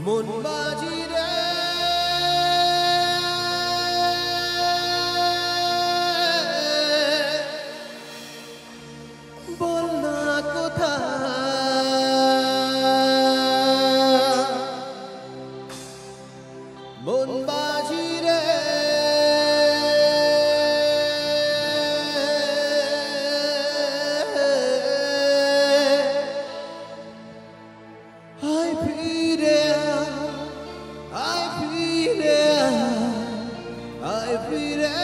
মন বাজি রে বল না কোথায় মন বাজি রে আয় ফিরে আয় ফিরে আয় ফিরে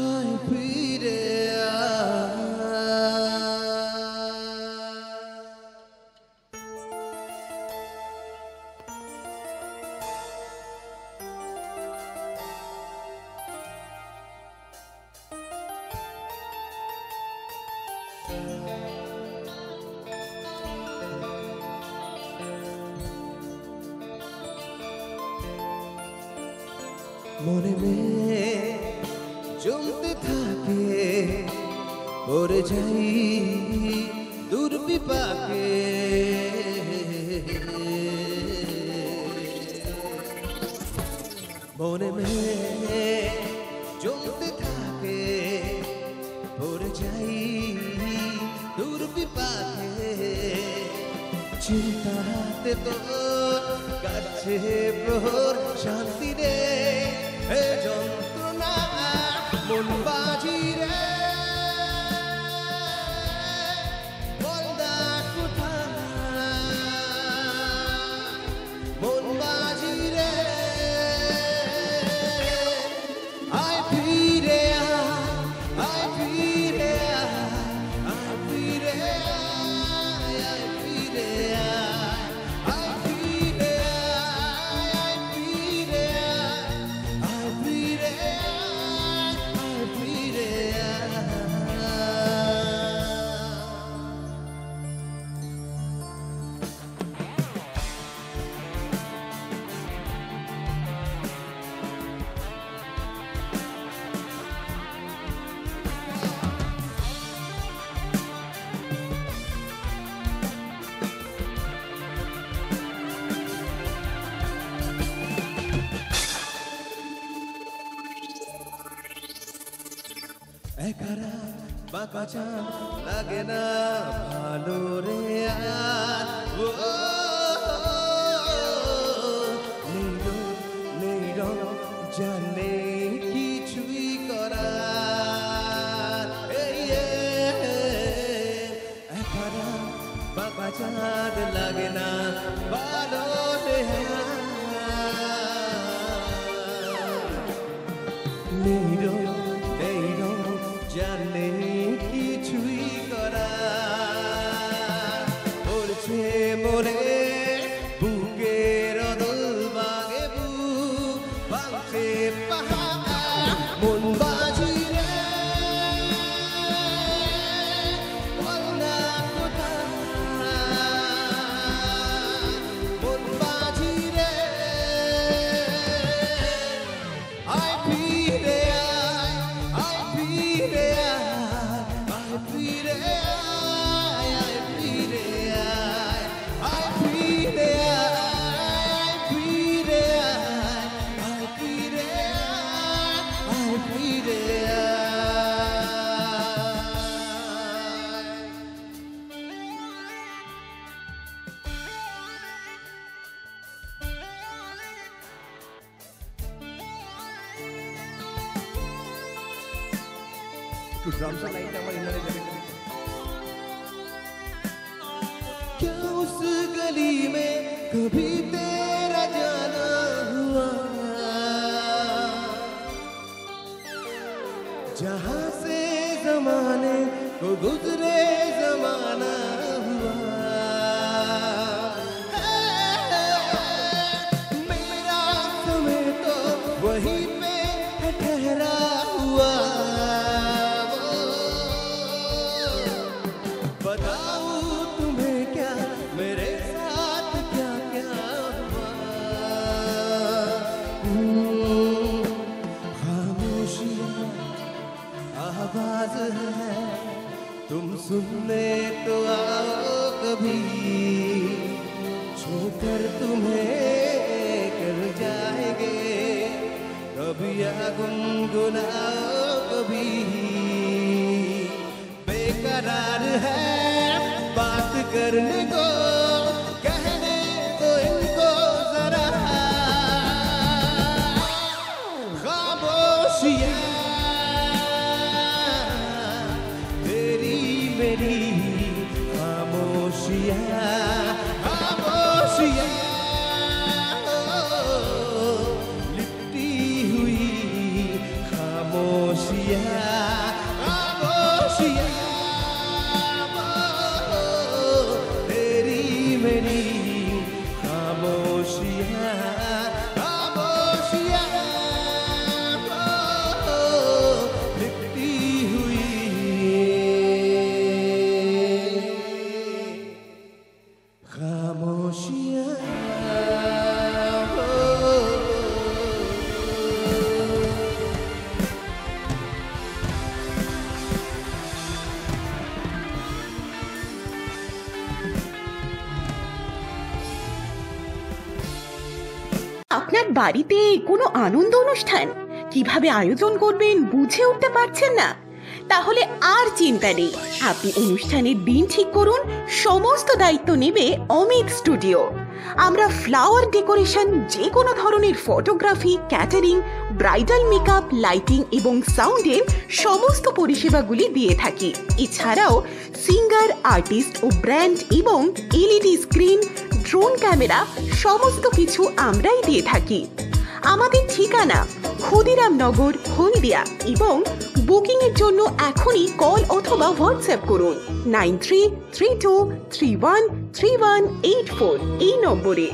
আয় ফিরে মনে में জমতে থাকে পড়ে যাই দূর বিপাকে মনে में জমতে থাকে পড়ে যাই দূর বিপাকে চিন্তাতে তো কাছে প্রহর শান্তি রে হে যন্ত্রণা মন বাজি রে বল না কোথায় মন বাজি রে আয় ফিরে আয় ফিরে আয় ফিরে আয় ফিরে আয় ফিরে আয় ফিরে আয় ফিরে আয় ফিরে একারা বাঁকা চাঁদ লাগে না ভালো রে আর নেই রং জানে কিছুই করার একারা বাঁকা চাঁদ লাগে না ভালো রে নেই রং জানে কিছুই করা পড়ছে মোরে বুকের দোল বাগে বুক ভাঙছে পাহাড় মন বাজি রে বল না কোথায় মন বাজি রে আয় ফিরে আয় ফিরে আয় ফিরে আয় ফিরে আয় ফিরে আয় ফিরে আয় ফিরে আয় ফিরে একটু ড্রামসের লাইনটা আমার ইনারে যাবে क्या उस गली में कभी तेरा जाना हुआ जहाँ से जमाने को गुजरे जमाना हुआ मेरा समय तो वहीं पे ठहरा हुआ बताऊं तुम्हें क्या मेरे साथ क्या क्या हुआ खामोशी आवाज है तुम सुनने तो आओ कभी कर तुम्हें कर जाएंगे, कभी या गुनगुनाओ कभी बेकरार है बात करने को, कहने तो इनको जरा खामोशियाँ तेरी मेरी खामोशियाँ खामोशियाँ लिपटी हुई खामोशियाँ खामोशियाँ तेरी मेरी खामोशियाँ खामोशियाँ लिपटी हुई खामोशियाँ। আপনার বাড়িতে কোনো আনন্দ অনুষ্ঠান কিভাবে আয়োজন করবেন বুঝে উঠতে পারছেন না? তাহলে আর চিন্তা নেই, আপনি অনুষ্ঠানের দিন ঠিক করুন, সমস্ত দায়িত্ব নেবে অমিত স্টুডিও। আমরা ফ্লাওয়ার ডেকোরেশন, যে কোনো ধরনের photography, catering, bridal makeup, lighting এবং সাউন্ডের সমস্ত পরিষেবাগুলি দিয়ে থাকি। এছাড়াও সিঙ্গার, আর্টিস্ট ও ব্র্যান্ড এবং এলইডি স্ক্রিন, ড্রোন ক্যামেরা সমস্ত কিছু আমরাই দিয়ে থাকি। আমাদের ঠিকানা ক্ষুদিরামনগর, হলদিয়া এবং বুকিং এর জন্য এখনই কল অথবা হোয়াটসঅ্যাপ করুন 9332313184 এই নম্বরে।